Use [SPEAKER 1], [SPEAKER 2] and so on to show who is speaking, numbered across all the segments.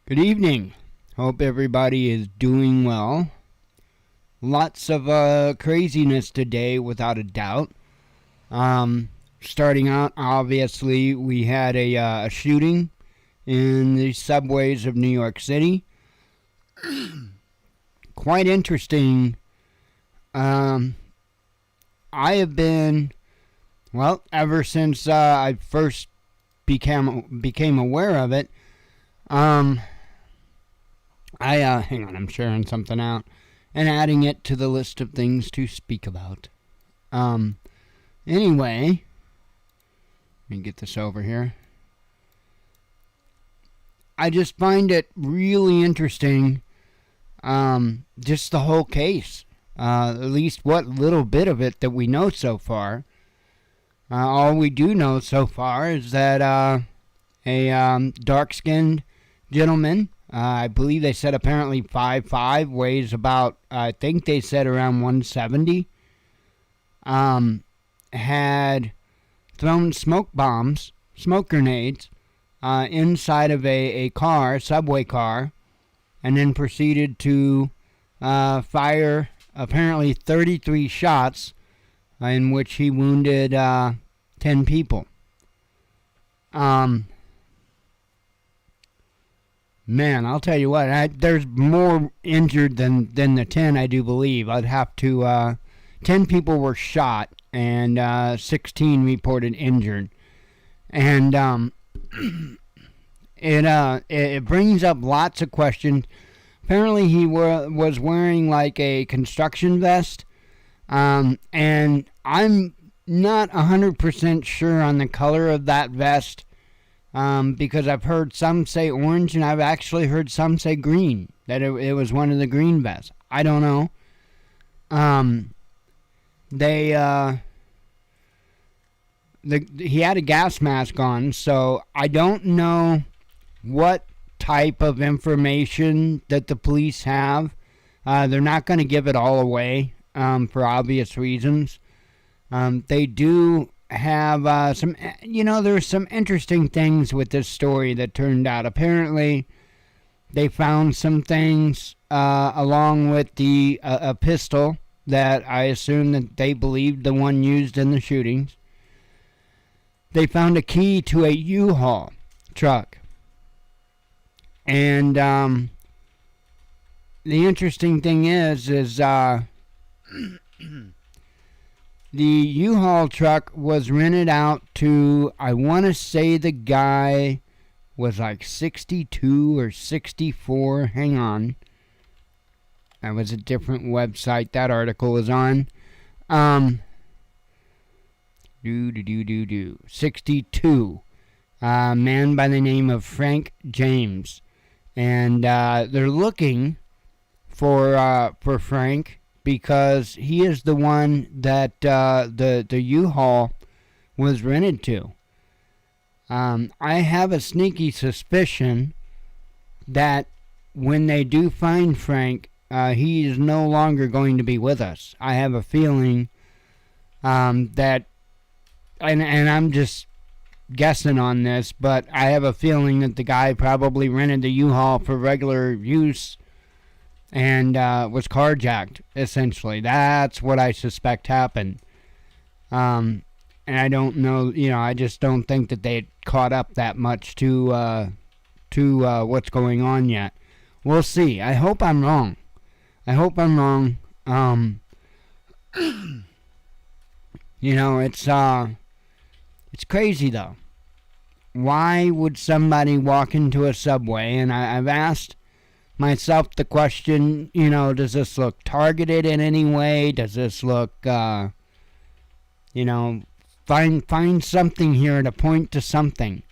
[SPEAKER 1] Good evening. Hope everybody is doing well. Lots of craziness today, without a doubt. Starting out, obviously, we had a shooting in the subways of New York City. Quite interesting. I have been, ever since I first became aware of it. Hang on, I'm sharing something out and adding it to the list of things to speak about. Anyway, let me get this over here. I just find it really interesting, just the whole case. At least what little bit of it that we know so far. All we do know so far is that a dark-skinned gentleman, I believe they said apparently 5'5", weighs about, I think they said around 170, had thrown smoke grenades, inside of a subway car, and then proceeded to fire apparently 33 shots, in which he wounded 10 people. Man, I'll tell you what, there's more injured than the 10, I do believe. I'd have to, 10 people were shot, and 16 reported injured. And it brings up lots of questions. Apparently he was wearing like a construction vest, and I'm not 100% sure on the color of that vest. Because I've heard some say orange, and I've actually heard some say green, that it was one of the green vests. I don't know. He had a gas mask on, so I don't know what type of information that the police have. They're not going to give it all away, for obvious reasons. They do have there's some interesting things with this story that turned out. Apparently they found some things along with a pistol that I assume that they believed the one used in the shootings. They found a key to a U-Haul truck, and the interesting thing is the U-Haul truck was rented out to, I want to say the guy was like 62 or 64. Hang on. That was a different website that article was on. 62. A man by the name of Frank James. And they're looking for Frank, because he is the one that the U-Haul was rented to. I have a sneaky suspicion that when they do find Frank, he is no longer going to be with us. I have a feeling that, and I'm just guessing on this, but I have a feeling that the guy probably rented the U-Haul for regular use and was carjacked, essentially. That's what I suspect happened. And I don't know, I just don't think that they caught up that much to what's going on yet. We'll see. I hope I'm wrong. It's crazy though. Why would somebody walk into a subway? And I've asked myself the question, does this look targeted in any way? Does this look, find something here to point to something.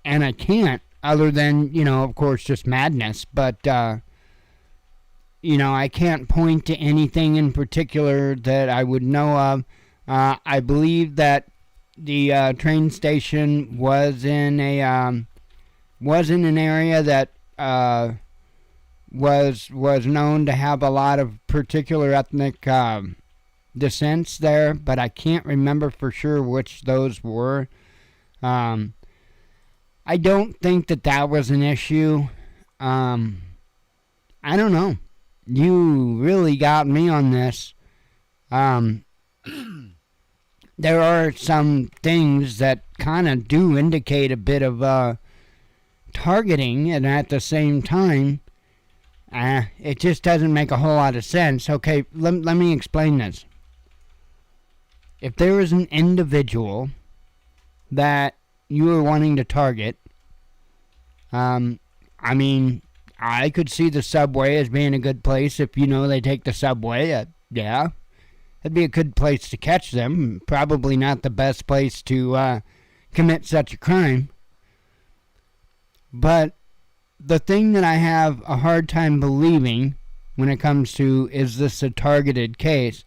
[SPEAKER 1] And I can't, other than, of course, just madness. But, I can't point to anything in particular that I would know of. I believe that the train station was in an area that was known to have a lot of particular ethnic descents there, but I can't remember for sure which those were. I I don't think that was an issue. I don't know. You really got me on this. There are some things that kind of do indicate a bit of targeting, and at the same time, it just doesn't make a whole lot of sense. Okay, let me explain this. If there is an individual that you are wanting to target, I mean, I could see the subway as being a good place. If you know they take the subway, yeah, that'd be a good place to catch them. Probably not the best place to commit such a crime. But the thing that I have a hard time believing when it comes to is this a targeted case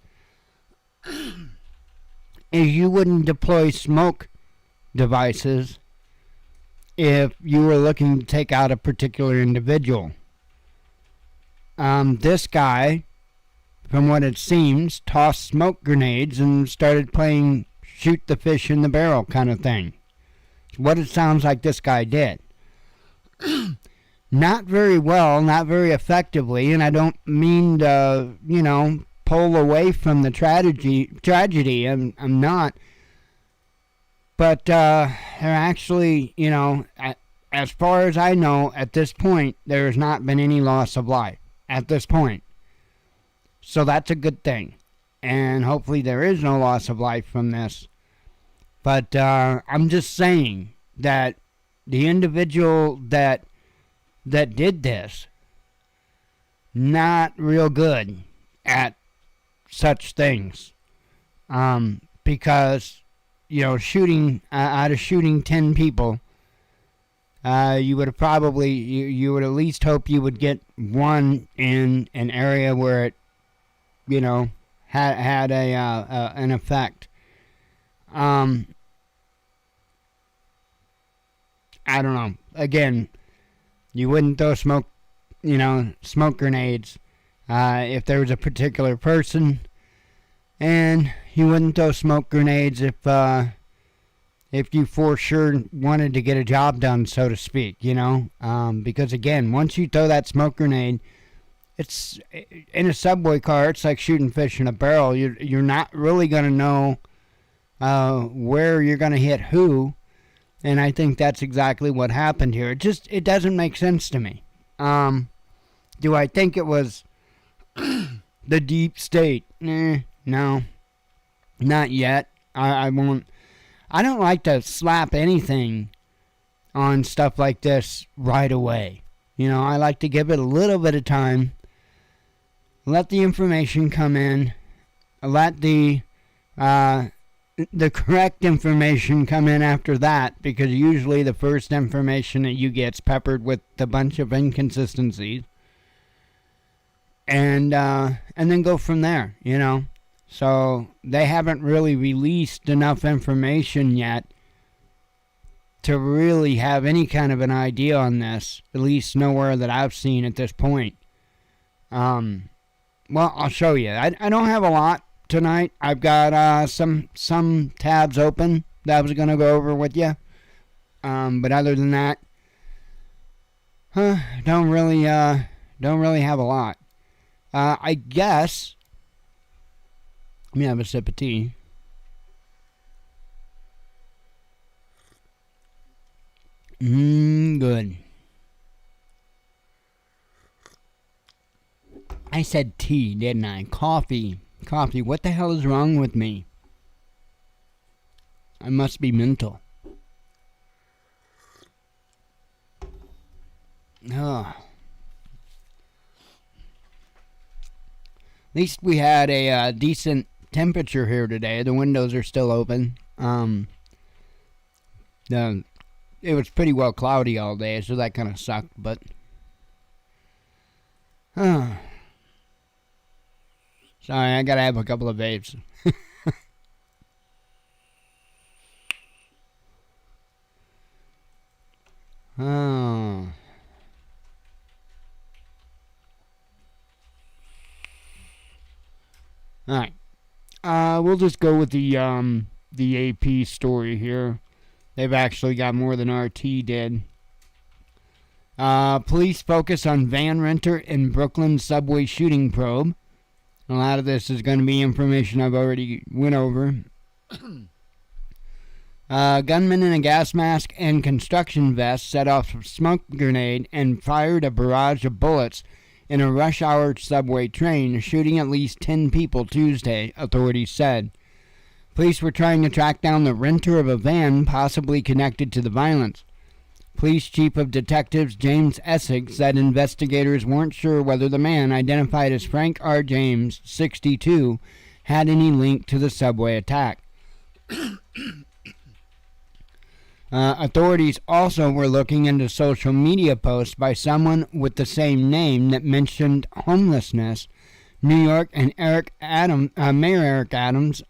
[SPEAKER 1] is you wouldn't deploy smoke devices if you were looking to take out a particular individual. This guy, from what it seems, tossed smoke grenades and started playing shoot the fish in the barrel kind of thing. It's what it sounds like this guy did. Not very well, not very effectively, and I don't mean to, pull away from the tragedy. I'm not. But there actually, as far as I know, at this point, there has not been any loss of life at this point. So that's a good thing. And hopefully there is no loss of life from this. But I'm just saying that the individual that did this, not real good at such things. Because, shooting, out of shooting 10 people, you would have probably, you would at least hope you would get one in an area where it, had an effect. I don't know. Again, you wouldn't throw smoke grenades if there was a particular person, and you wouldn't throw smoke grenades if you for sure wanted to get a job done, so to speak, because again, once you throw that smoke grenade, it's in a subway car, it's like shooting fish in a barrel. You're not really going to know where you're going to hit who. And I think that's exactly what happened here. It doesn't make sense to me. Do I think it was the deep state? No. Not yet. I won't. I don't like to slap anything on stuff like this right away. I like to give it a little bit of time. Let the information come in. Let the correct information come in after that, because usually the first information that you get is peppered with a bunch of inconsistencies, and then go from there, So they haven't really released enough information yet to really have any kind of an idea on this, at least nowhere that I've seen at this point. Well, I'll show you. I don't have a lot tonight. I've got some tabs open that I was going to go over with you. But other than that, don't really have a lot. I guess, let me have a sip of tea. Good. I said tea, didn't I? Coffee. What the hell is wrong with me? I must be mental. At least we had a decent temperature here today. The windows are still open. It was pretty well cloudy all day, so that kind of sucked, but sorry, I gotta have a couple of vapes. Oh. Alright. We'll just go with the AP story here. They've actually got more than RT did. Police focus on van renter in Brooklyn subway shooting probe. A lot of this is going to be information I've already went over. Gunman in a gas mask and construction vest set off a smoke grenade and fired a barrage of bullets in a rush hour subway train, shooting at least 10 people Tuesday, authorities said. Police were trying to track down the renter of a van possibly connected to the violence. Police Chief of Detectives James Essig said investigators weren't sure whether the man, identified as Frank R. James, 62, had any link to the subway attack. Authorities also were looking into social media posts by someone with the same name that mentioned homelessness. New York and Mayor Eric Adams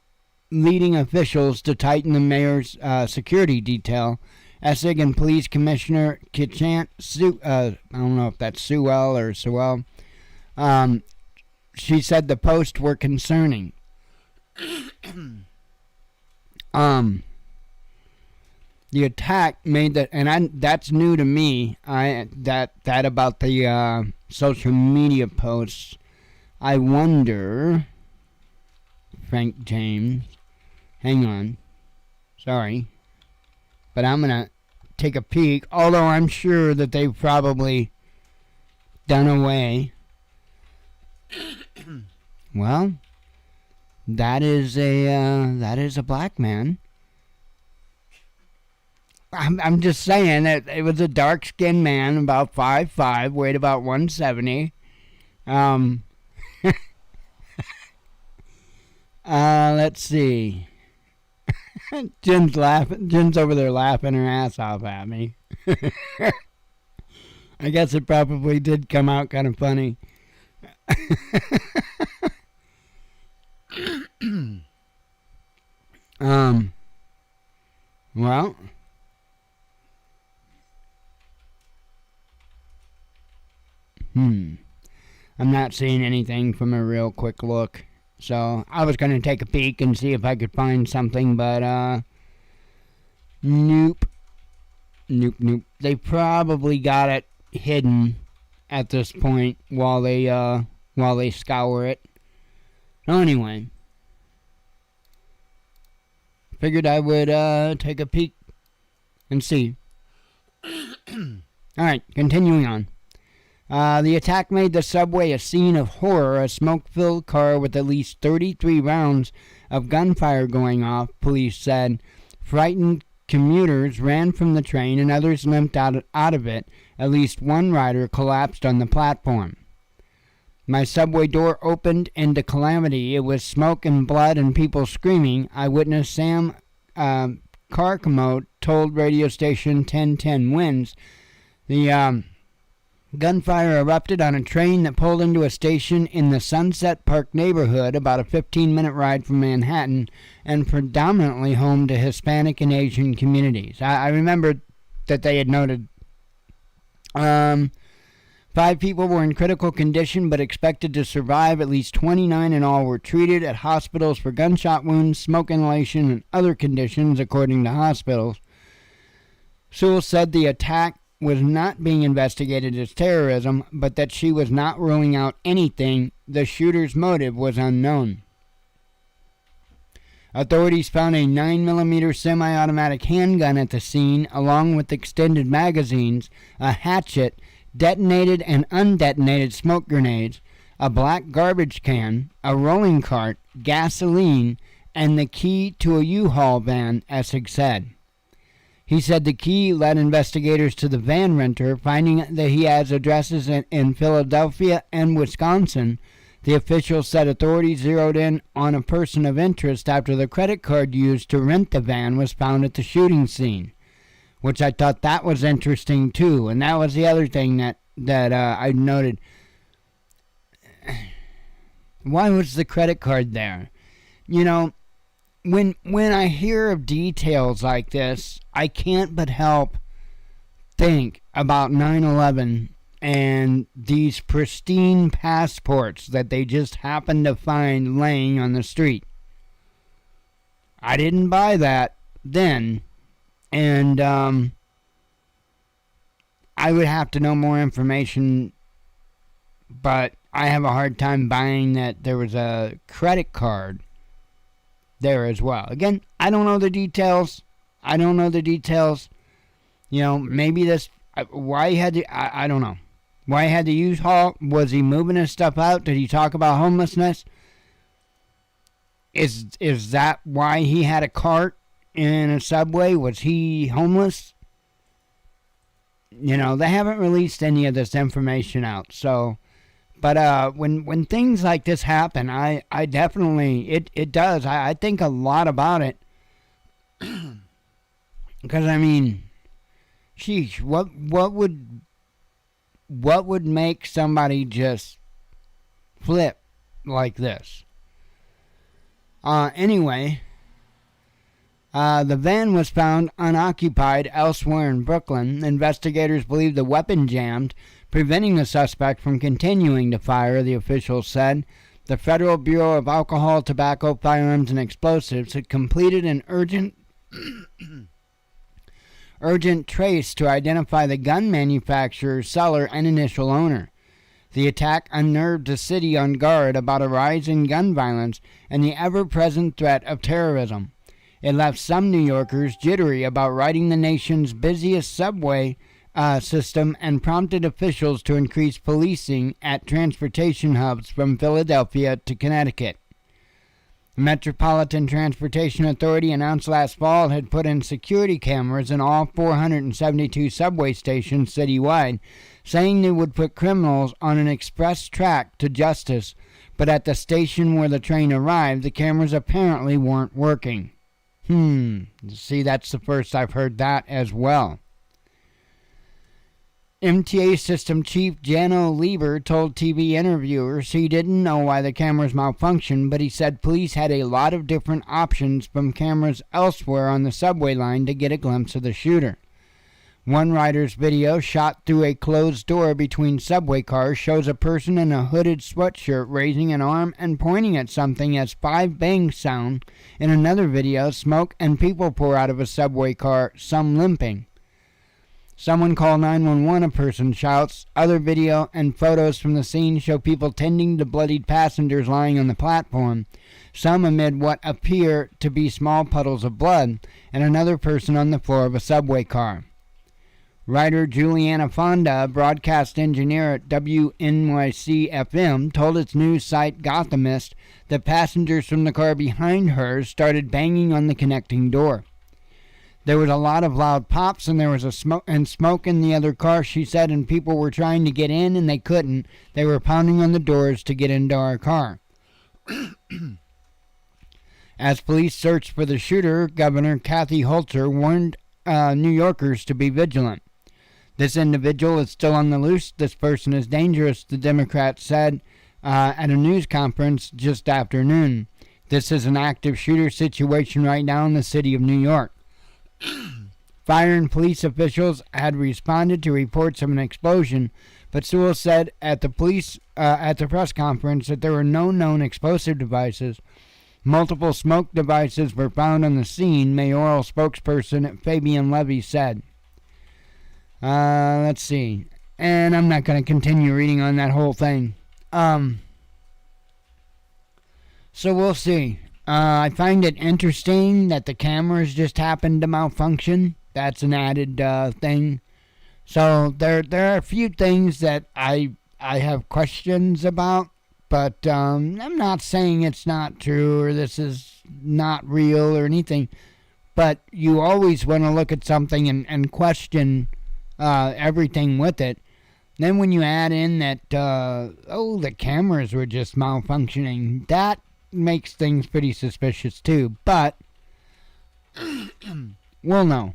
[SPEAKER 1] leading officials to tighten the mayor's security detail. Essig and Police Commissioner Kichant, I don't know if that's Sewell or Sewell, she said the posts were concerning. The attack made that, and that's new to me. That about the social media posts. I wonder, Frank James. Hang on, sorry, but I'm gonna take a peek. Although I'm sure that they've probably done away. Well, that is a black man. I'm just saying that it was a dark-skinned man, about 5'5", weighed about 170. Let's see. Jen's laughing. Jen's over there laughing her ass off at me. I guess it probably did come out kind of funny. Well, I'm not seeing anything from a real quick look. So I was going to take a peek and see if I could find something, but nope. They probably got it hidden at this point while they scour it. So anyway, figured I would take a peek and see. All right, continuing on. The attack made the subway a scene of horror, a smoke-filled car with at least 33 rounds of gunfire going off, police said. Frightened commuters ran from the train and others limped out of it. At least one rider collapsed on the platform. My subway door opened into calamity. It was smoke and blood and people screaming. Eyewitness Sam Carcamo told radio station 1010 Winds. The gunfire erupted on a train that pulled into a station in the Sunset Park neighborhood, about a 15-minute ride from Manhattan, and predominantly home to Hispanic and Asian communities. I remember that they had noted 5 people were in critical condition but expected to survive. At least 29 in all were treated at hospitals for gunshot wounds, smoke inhalation, and other conditions, according to hospitals. Sewell said the attack was not being investigated as terrorism, but that she was not ruling out anything. The shooter's motive was unknown. Authorities found a 9mm semi-automatic handgun at the scene, along with extended magazines, a hatchet, detonated and undetonated smoke grenades, a black garbage can, a rolling cart, gasoline, and the key to a U-Haul van, Essig said. He said the key led investigators to the van renter, finding that he has addresses in Philadelphia and Wisconsin. The official said authorities zeroed in on a person of interest after the credit card used to rent the van was found at the shooting scene, which I thought that was interesting too. And that was the other thing that I noted. Why was the credit card there? You know, when I hear of details like this, I can't but help think about 9/11 and these pristine passports that they just happened to find laying on the street. I didn't buy that then, And I would have to know more information, but I have a hard time buying that there was a credit card there as well. Again, I don't know the details. You know, maybe this, why he had to, I don't know. Why he had to use haul? Was he moving his stuff out? Did he talk about homelessness? Is that why he had a cart in a subway? Was he homeless? You know, they haven't released any of this information out. So, but when things like this happen, I definitely, it does. I think a lot about it. Because, I mean, sheesh, what would make somebody just flip like this? Anyway, the van was found unoccupied elsewhere in Brooklyn. Investigators believe the weapon jammed, preventing the suspect from continuing to fire, the officials said. The Federal Bureau of Alcohol, Tobacco, Firearms, and Explosives had completed an urgent trace to identify the gun manufacturer, seller, and initial owner. The attack unnerved the city on guard about a rise in gun violence and the ever-present threat of terrorism. It left some New Yorkers jittery about riding the nation's busiest subway system and prompted officials to increase policing at transportation hubs from Philadelphia to Connecticut. The Metropolitan Transportation Authority announced last fall it had put in security cameras in all 472 subway stations citywide, saying they would put criminals on an express track to justice, but at the station where the train arrived, the cameras apparently weren't working. See, that's the first I've heard that as well. MTA System Chief Jano Lieber told TV interviewers he didn't know why the cameras malfunctioned, but he said police had a lot of different options from cameras elsewhere on the subway line to get a glimpse of the shooter. One rider's video, shot through a closed door between subway cars, shows a person in a hooded sweatshirt raising an arm and pointing at something as 5 bangs sound. In another video, smoke and people pour out of a subway car, some limping. Someone call 911, a person shouts. Other video and photos from the scene show people tending to bloodied passengers lying on the platform, some amid what appear to be small puddles of blood, and another person on the floor of a subway car. Writer Juliana Fonda, a broadcast engineer at WNYC-FM, told its news site Gothamist that passengers from the car behind her started banging on the connecting door. There was a lot of loud pops and there was smoke in the other car, she said, and people were trying to get in and they couldn't. They were pounding on the doors to get into our car. As police searched for the shooter, Governor Kathy Hochul warned New Yorkers to be vigilant. This individual is still on the loose. This person is dangerous, the Democrats said at a news conference just after noon. This is an active shooter situation right now in the city of New York. Fire and police officials had responded to reports of an explosion, but Sewell said at the press conference that there were no known explosive devices. Multiple smoke devices were found on the scene, mayoral spokesperson Fabian Levy said. Let's see. And I'm not going to continue reading on that whole thing. So we'll see. I find it interesting that the cameras just happened to malfunction. That's an added thing. So there are a few things that I have questions about, but I'm not saying it's not true or this is not real or anything. But you always want to look at something and question everything with it. Then when you add in that, the cameras were just malfunctioning, that makes things pretty suspicious too. But we'll know,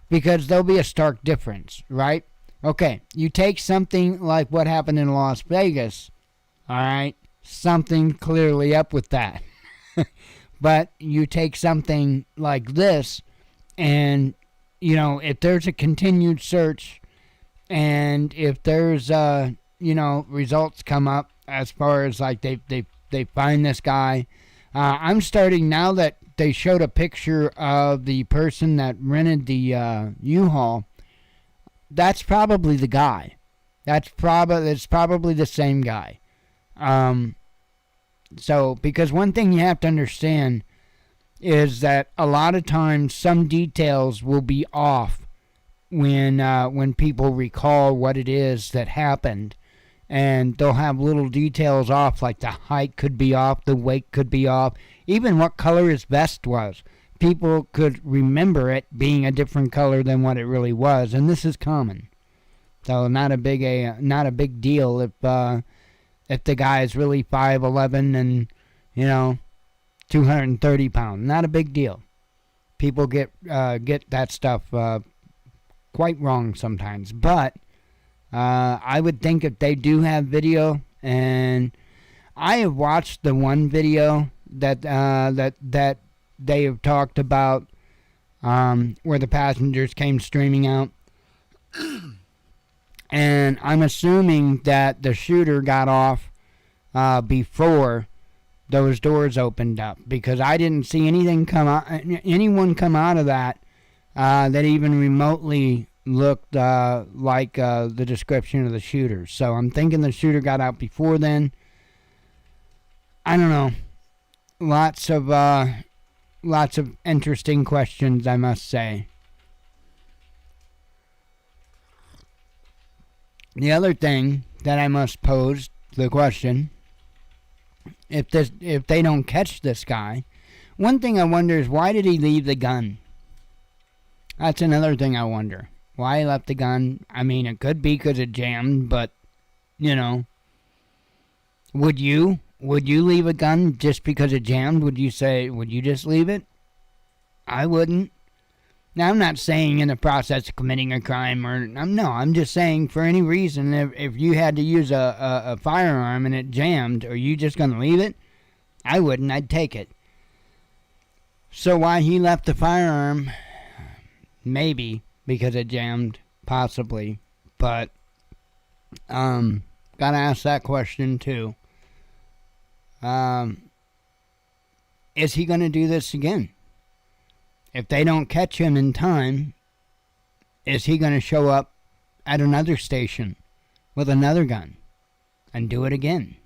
[SPEAKER 1] because there'll be a stark difference, right? Okay, you take something like what happened in Las Vegas, all right, something clearly up with that. But you take something like this, and if there's a continued search, and if there's results come up as far as like they find this guy, I'm starting, now that they showed a picture of the person that rented the U-Haul, that's probably the guy. It's probably the same guy. So, because one thing you have to understand is that a lot of times some details will be off when people recall what it is that happened, and they'll have little details off, like the height could be off, the weight could be off, even what color his vest was. People could remember it being a different color than what it really was, and this is common. So not a big deal if the guy is really 5'11" and 230 pounds. Not a big deal. People get that stuff quite wrong sometimes. But I would think if they do have video, and I have watched the one video that they have talked about, where the passengers came streaming out. And I'm assuming that the shooter got off before those doors opened up, because I didn't see anyone come out of that that even remotely looked like the description of the shooter. So I'm thinking the shooter got out before then. I don't know. Lots of interesting questions, I must say. The other thing that I must pose the question, if they don't catch this guy, one thing I wonder is, why did he leave the gun? That's another thing I wonder. Why he left the gun? I mean, it could be because it jammed, but, would you leave a gun just because it jammed? Would you just leave it? I wouldn't. Now, I'm not saying in the process of committing a crime, I'm just saying for any reason, if you had to use a firearm and it jammed, are you just going to leave it? I wouldn't. I'd take it. So why he left the firearm? Maybe because it jammed, possibly. But, gotta ask that question too. Is he going to do this again? If they don't catch him in time, is he going to show up at another station with another gun and do it again?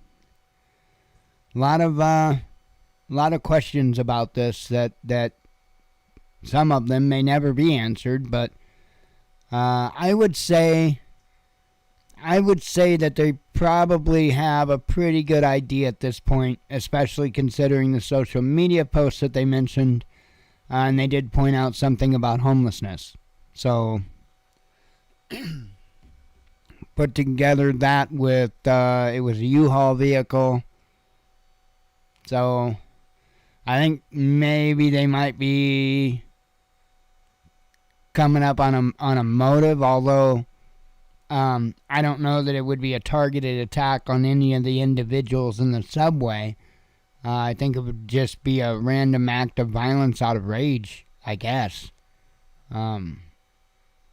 [SPEAKER 1] A lot of questions about this that some of them may never be answered, but I would say that they probably have a pretty good idea at this point, especially considering the social media posts that they mentioned. And they did point out something about homelessness. So, put together that with, it was a U-Haul vehicle. So, I think maybe they might be coming up on a motive, although I don't know that it would be a targeted attack on any of the individuals in the subway. I think it would just be a random act of violence out of rage, I guess. I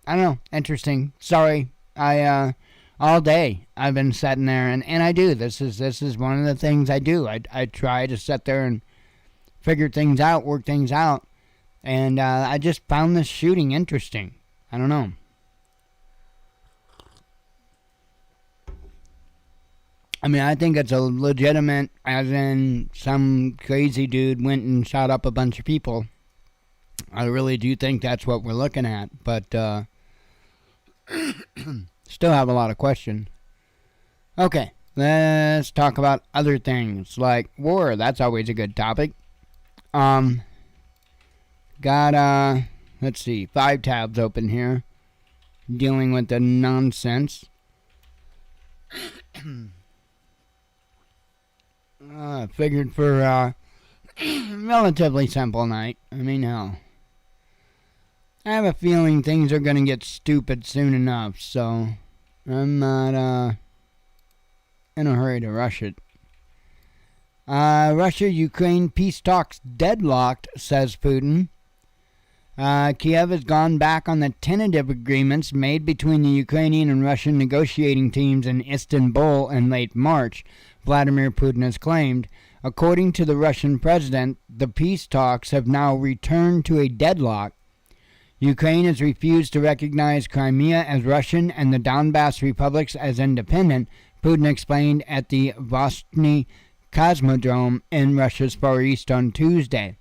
[SPEAKER 1] don't know. Interesting. Sorry. All day I've been sitting there, and I do. This is one of the things I do. I try to sit there and figure things out, work things out. And I just found this shooting interesting. I don't know. I mean, I think it's a legitimate, as in some crazy dude went and shot up a bunch of people. I really do think that's what we're looking at, but still have a lot of questions. Okay, let's talk about other things, like war. That's always a good topic. Got, let's see, 5 tabs open here, dealing with the nonsense. Figured for a relatively simple night. I mean, hell, I have a feeling things are going to get stupid soon enough, so I'm not in a hurry to rush it. Russia-Ukraine peace talks deadlocked, says Putin. Kiev has gone back on the tentative agreements made between the Ukrainian and Russian negotiating teams in Istanbul in late March, Vladimir Putin has claimed, According to the Russian president, the peace talks have now returned to a deadlock. Ukraine has refused to recognize Crimea as Russian and the Donbas republics as independent, Putin explained at the Vostny Cosmodrome in Russia's Far East on Tuesday.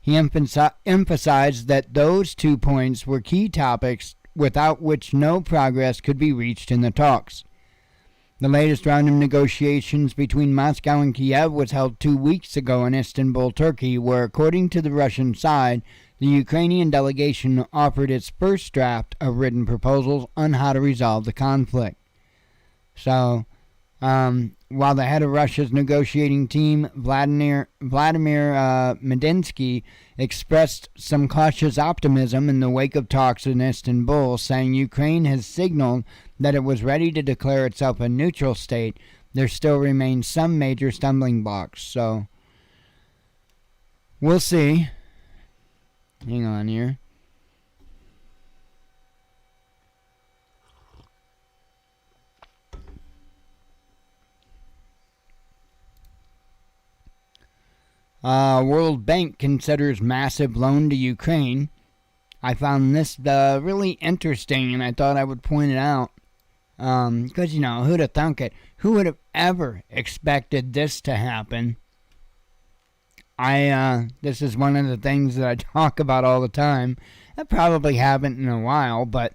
[SPEAKER 1] He emphasized that those 2 points were key topics without which no progress could be reached in the talks. The latest round of negotiations between Moscow and Kiev was held 2 weeks ago in Istanbul, Turkey, where, according to the Russian side, the Ukrainian delegation offered its first draft of written proposals on how to resolve the conflict. So, while the head of Russia's negotiating team, Vladimir Medinsky, expressed some cautious optimism in the wake of talks in Istanbul, saying Ukraine has signaled that it was ready to declare itself a neutral state, there still remains some major stumbling blocks. So, we'll see. Hang on here. World Bank considers massive loan to Ukraine. I found this really interesting, and I thought I would point it out. Because, who'd have thunk it? Who would have ever expected this to happen? This is one of the things that I talk about all the time. I probably haven't in a while, but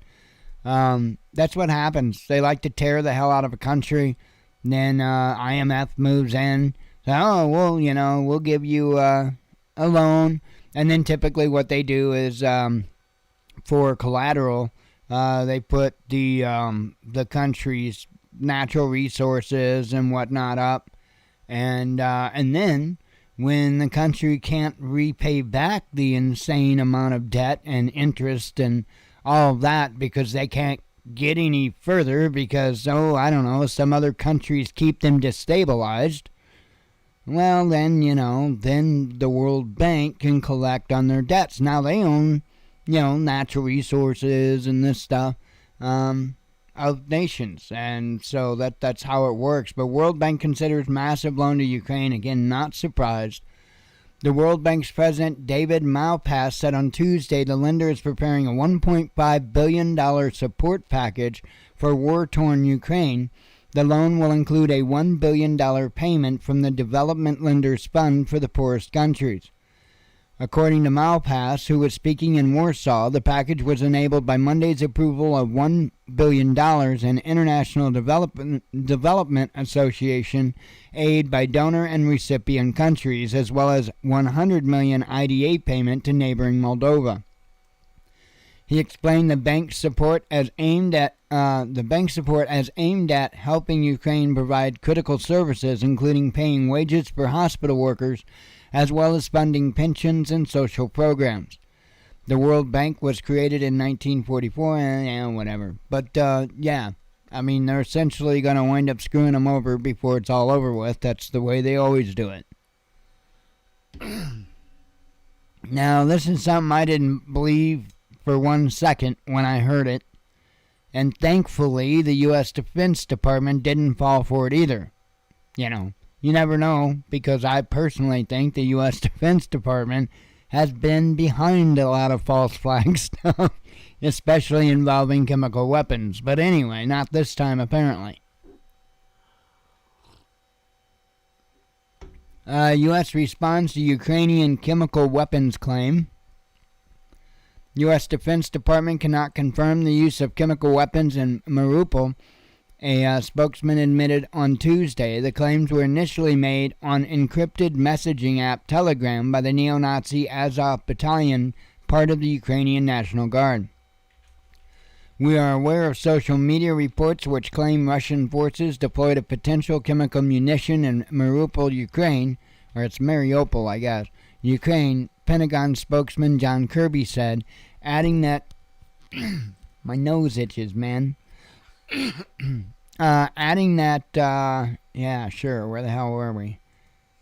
[SPEAKER 1] that's what happens. They like to tear the hell out of a country. Then IMF moves in. So, we'll give you a loan. And then typically what they do is for collateral, they put the country's natural resources and whatnot up. And then when the country can't repay back the insane amount of debt and interest and all of that because they can't get any further because, some other countries keep them destabilized, well, then, then the World Bank can collect on their debts. Now they own, natural resources and this stuff of nations. And so that's how it works. But World Bank considers massive loan to Ukraine. Again, not surprised. The World Bank's president, David Malpass, said on Tuesday the lender is preparing a $1.5 billion support package for war-torn Ukraine. The loan will include a $1 billion payment from the Development Lenders Fund for the poorest countries. According to Malpass, who was speaking in Warsaw, the package was enabled by Monday's approval of $1 billion in International Development Association aid by donor and recipient countries, as well as $100 million IDA payment to neighboring Moldova. He explained the bank's support as aimed at helping Ukraine provide critical services, including paying wages for hospital workers, as well as funding pensions and social programs. The World Bank was created in 1944, whatever. But they're essentially going to wind up screwing them over before it's all over with. That's the way they always do it. Now, this is something I didn't believe for 1 second when I heard it, and thankfully the U.S. Defense Department didn't fall for it either. You never know, because I personally think the U.S. Defense Department has been behind a lot of false flag stuff, especially involving chemical weapons. But anyway, not this time apparently. U.S. responds to Ukrainian chemical weapons claim. U.S. Defense Department cannot confirm the use of chemical weapons in Mariupol, a spokesman admitted on Tuesday. The claims were initially made on encrypted messaging app Telegram by the neo-Nazi Azov Battalion, part of the Ukrainian National Guard. We are aware of social media reports which claim Russian forces deployed a potential chemical munition in Mariupol, Ukraine, or it's Mariupol, I guess, Ukraine, Pentagon spokesman John Kirby said, adding that my nose itches, man. Adding that, where the hell were we?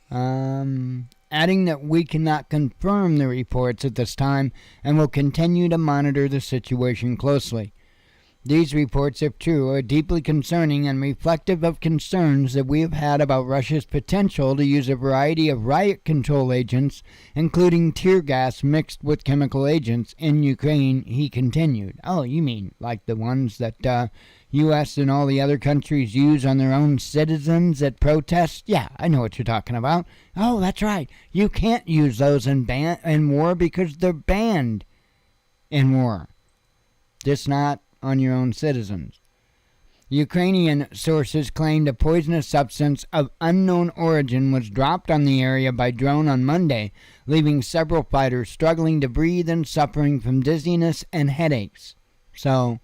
[SPEAKER 1] Adding that we cannot confirm the reports at this time and will continue to monitor the situation closely. These reports, if true, are deeply concerning and reflective of concerns that we have had about Russia's potential to use a variety of riot control agents, including tear gas mixed with chemical agents, in Ukraine, he continued. Oh, you mean like the ones that U.S. and all the other countries use on their own citizens at protests? Yeah, I know what you're talking about. Oh, that's right. You can't use those in war because they're banned in war. Just not on your own citizens. Ukrainian sources claimed a poisonous substance of unknown origin was dropped on the area by drone on Monday, leaving several fighters struggling to breathe and suffering from dizziness and headaches. So,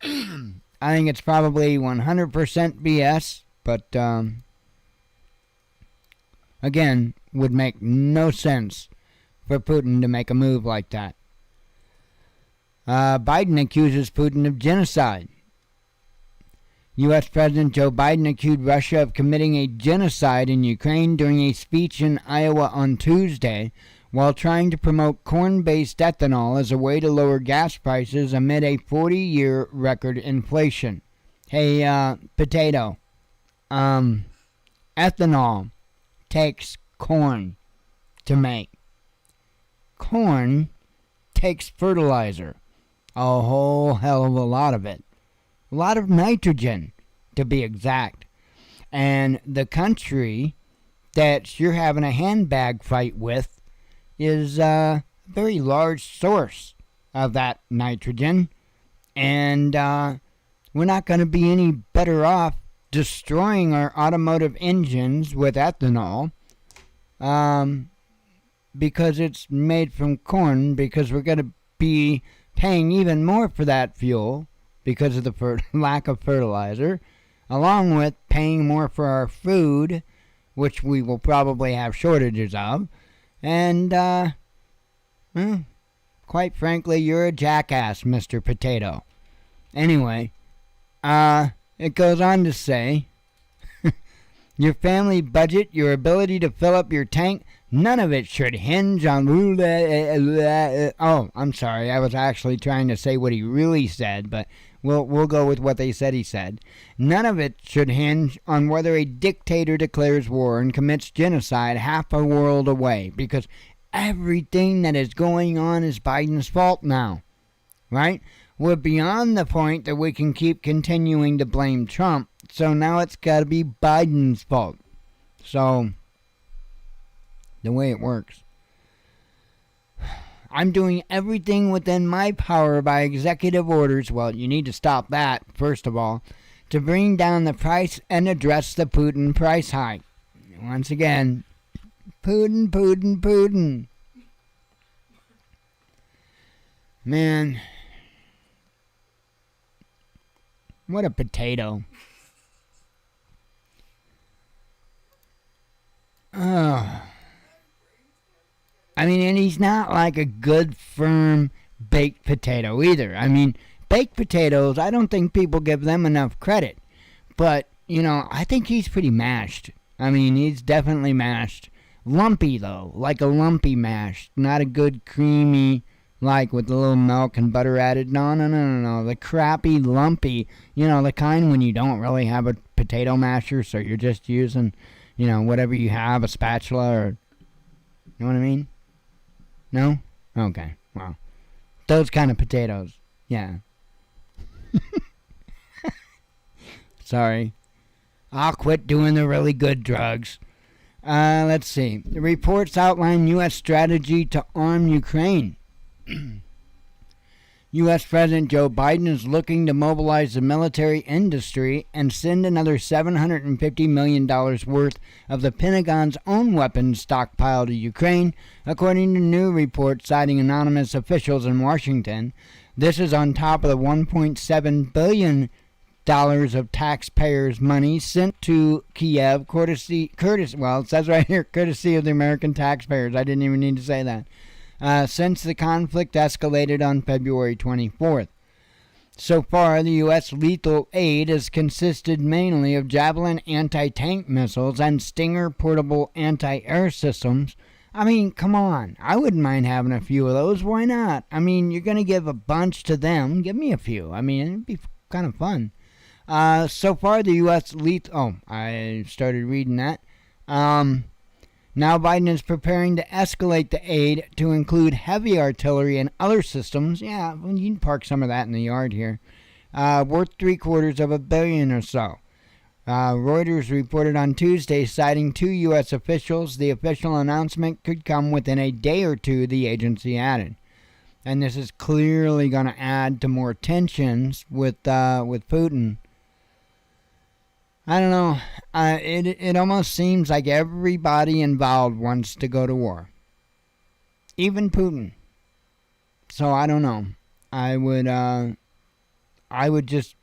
[SPEAKER 1] I think it's probably 100% BS, but again, would make no sense for Putin to make a move like that. Biden accuses Putin of genocide. U.S. President Joe Biden accused Russia of committing a genocide in Ukraine during a speech in Iowa on Tuesday, while trying to promote corn-based ethanol as a way to lower gas prices amid a 40-year record inflation. Hey, potato. Ethanol takes corn to make. Corn takes fertilizer. A whole hell of a lot of it. A lot of nitrogen, to be exact. And the country that you're having a handbag fight with is a very large source of that nitrogen. And we're not going to be any better off destroying our automotive engines with ethanol because it's made from corn, because we're going to be paying even more for that fuel because of the lack of fertilizer, along with paying more for our food, which we will probably have shortages of. And, quite frankly, you're a jackass, Mr. Potato. Anyway, it goes on to say, your family budget, your ability to fill up your tank, none of it should hinge on... Oh, I'm sorry. I was actually trying to say what he really said, but we'll go with what they said he said. None of it should hinge on whether a dictator declares war and commits genocide half a world away, because everything that is going on is Biden's fault now, right? We're beyond the point that we can keep continuing to blame Trump, so now it's got to be Biden's fault. So, the way it works. I'm doing everything within my power by executive orders. Well, you need to stop that, first of all, to bring down the price and address the Putin price hike. Once again, Putin, Putin, Putin. Man, what a potato. Oh. I mean, and he's not like a good, firm, baked potato either. I mean, baked potatoes, I don't think people give them enough credit. But, I think he's pretty mashed. I mean, he's definitely mashed. Lumpy, though, like a lumpy mash. Not a good, creamy, like with a little milk and butter added. No. The crappy, lumpy, the kind when you don't really have a potato masher, so you're just using, whatever you have, a spatula or, you know what I mean? No? Okay, well, those kind of potatoes, yeah. Sorry. I'll quit doing the really good drugs. Let's see. The reports outline U.S. strategy to arm Ukraine. U.S. President Joe Biden is looking to mobilize the military industry and send another $750 million worth of the Pentagon's own weapons stockpile to Ukraine, according to new reports citing anonymous officials in Washington. This is on top of the $1.7 billion of taxpayers' money sent to Kiev, courtesy of the American taxpayers. I didn't even need to say that. Since the conflict escalated on February 24th. So far, the U.S. lethal aid has consisted mainly of Javelin anti-tank missiles and Stinger portable anti-air systems, I mean, come on. I wouldn't mind having a few of those. Why not? I mean, you're going to give a bunch to them. Give me a few. I mean, it'd be kind of fun. So far, the U.S. Oh, I started reading that. Now Biden is preparing to escalate the aid to include heavy artillery and other systems. Yeah, well, you can park some of that in the yard here. Worth $750 million or so. Reuters reported on Tuesday, citing 2 U.S. officials, the official announcement could come within a day or two, the agency added. And this is clearly going to add to more tensions with Putin. I don't know. It almost seems like everybody involved wants to go to war. Even Putin. So I don't know. I would just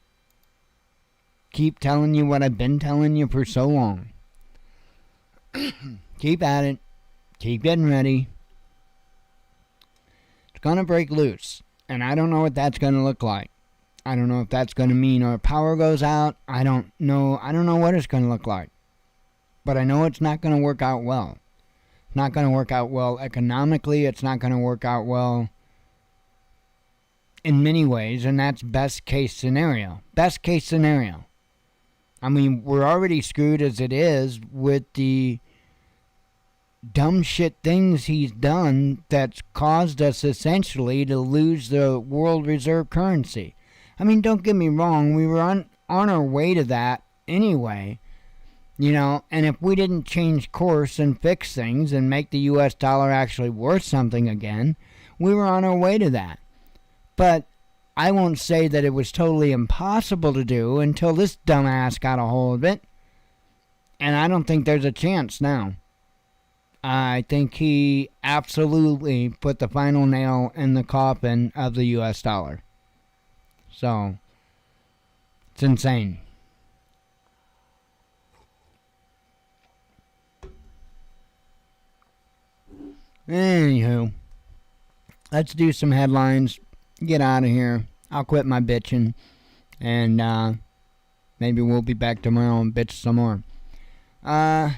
[SPEAKER 1] keep telling you what I've been telling you for so long. Keep at it. Keep getting ready. It's going to break loose. And I don't know what that's going to look like. I don't know if that's going to mean our power goes out. I don't know. I don't know what it's going to look like. But I know it's not going to work out well. It's not going to work out well economically. It's not going to work out well in many ways. And that's best case scenario. Best case scenario. I mean, we're already screwed as it is with the dumb shit things he's done that's caused us essentially to lose the world reserve currency. I mean, don't get me wrong, we were on our way to that anyway, you know, and if we didn't change course and fix things and make the US dollar actually worth something again, we were on our way to that. But I won't say that it was totally impossible to do until this dumbass got a hold of it. And I don't think there's a chance now. I think he absolutely put the final nail in the coffin of the US dollar. So, it's insane. Anywho, let's do some headlines. Get out of here. I'll quit my bitching. And maybe we'll be back tomorrow and bitch some more. I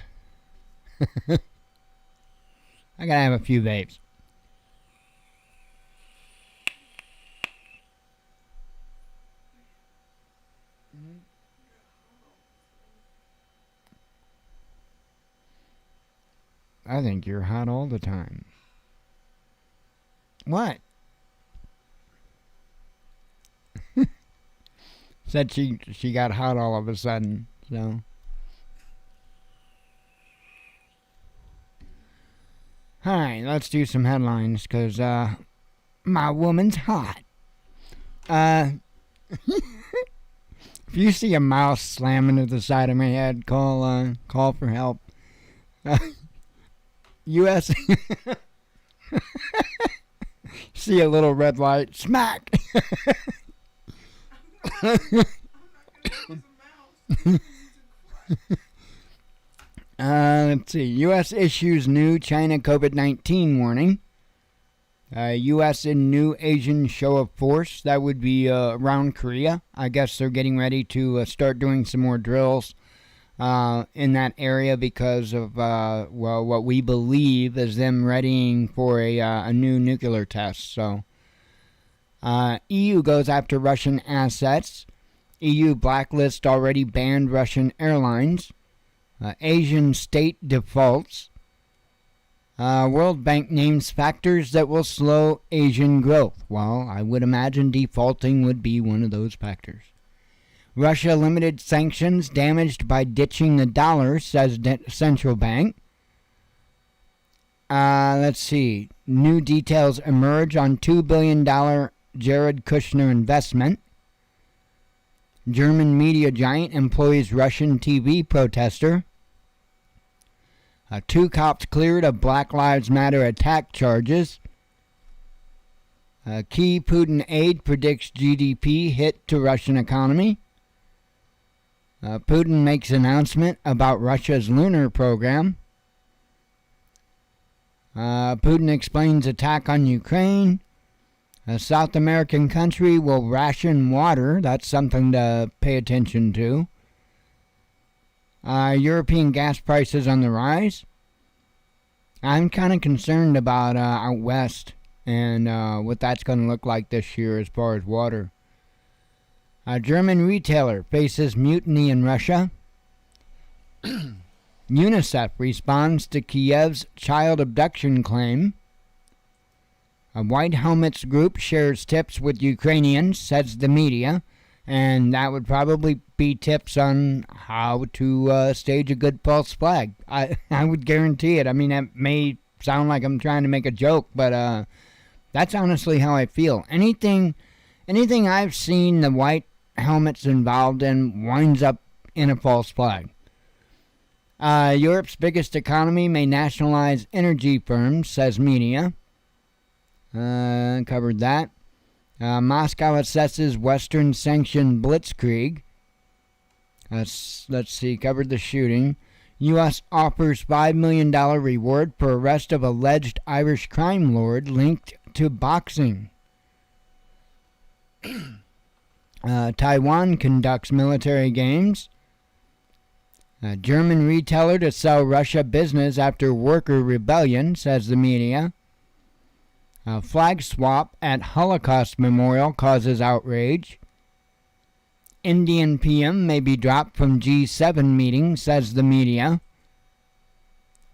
[SPEAKER 1] gotta have a few vapes. I think you're hot all the time. What? Said she got hot all of a sudden, so. Alright, let's do some headlines, because, my woman's hot. If you see a mouse slamming to the side of my head, call for help. U.S. See a little red light, smack! Let's see. U.S. issues new China COVID-19 warning. U.S. in new Asian show of force. That would be around Korea. I guess they're getting ready to start doing some more drills in that area because of, what we believe is them readying for a new nuclear test. So, EU goes after Russian assets. EU blacklist already banned Russian airlines. Asian state defaults. World Bank names factors that will slow Asian growth. Well, I would imagine defaulting would be one of those factors. Russia limited sanctions damaged by ditching the dollar, says central bank. Let's see. New details emerge on $2 billion Jared Kushner investment. German media giant employs Russian TV protester. 2 cops cleared of Black Lives Matter attack charges. Key Putin aide predicts GDP hit to Russian economy. Putin makes announcement about Russia's lunar program. Putin explains attack on Ukraine. A South American country will ration water. That's something to pay attention to. European gas prices on the rise. I'm kind of concerned about out west and what that's going to look like this year as far as water. A German retailer faces mutiny in Russia. UNICEF responds to Kiev's child abduction claim. A White Helmets group shares tips with Ukrainians, says the media. And that would probably be tips on how to stage a good false flag. I would guarantee it. I mean, that may sound like I'm trying to make a joke, but that's honestly how I feel. Anything I've seen the White Helmets involved in winds up in a false flag. Europe's biggest economy may nationalize energy firms, says media. Covered that. Moscow assesses Western sanctioned blitzkrieg. Let's see, covered the shooting. U.S. offers $5 million reward for arrest of alleged Irish crime lord linked to boxing. Taiwan conducts military games. A German retailer to sell Russia business after worker rebellion, says the media. A flag swap at Holocaust Memorial causes outrage. Indian PM may be dropped from G7 meeting, says the media.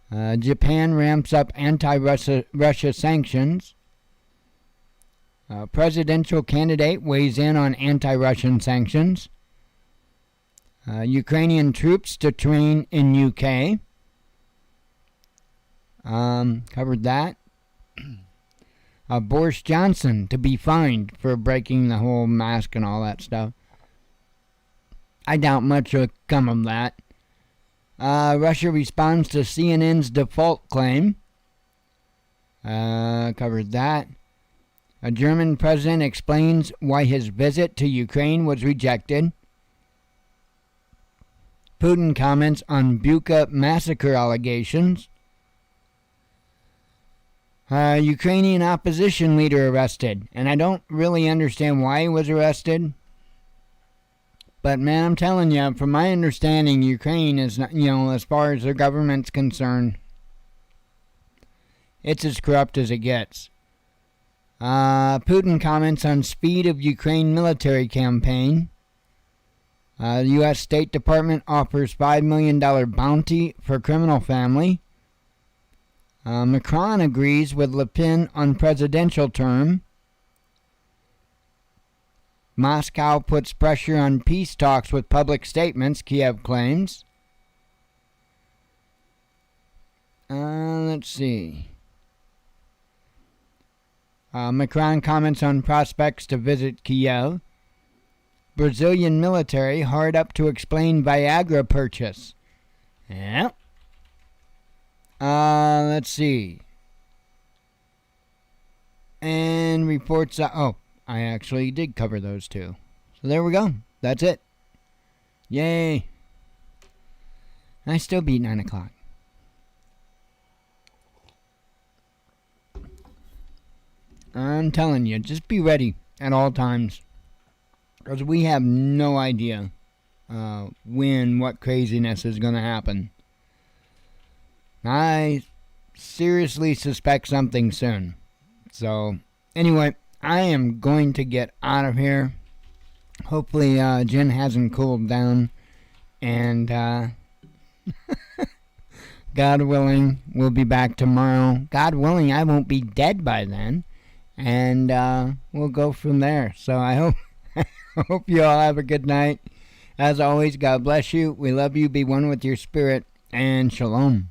[SPEAKER 1] Japan ramps up anti-Russia sanctions. Presidential candidate weighs in on anti-Russian sanctions. Ukrainian troops to train in UK. Covered that. Boris Johnson to be fined for breaking the whole mask and all that stuff. I doubt much will come of that. Russia responds to CNN's default claim. Covered that. A German president explains why his visit to Ukraine was rejected. Putin comments on Bucha massacre allegations. Ukrainian opposition leader arrested, and I don't really understand why he was arrested. But man, I'm telling you, from my understanding, Ukraine is not, as far as their government's concerned, it's as corrupt as it gets. Putin comments on speed of Ukraine military campaign. The U.S. State Department offers $5 million bounty for criminal family. Macron agrees with Le Pen on presidential term. Moscow puts pressure on peace talks with public statements, Kiev claims. Let's see. Macron comments on prospects to visit Kiev. Brazilian military hard up to explain Viagra purchase. Yep. Let's see. And reports. I actually did cover those two. So there we go. That's it. Yay. I still beat 9 o'clock. I'm telling you, just be ready at all times. Because we have no idea when what craziness is going to happen. I seriously suspect something soon. So, anyway, I am going to get out of here. Hopefully, Jen hasn't cooled down. And, God willing, we'll be back tomorrow. God willing, I won't be dead by then. And, we'll go from there. So, I hope you all have a good night. As always, God bless you. We love you. Be one with your spirit. And shalom.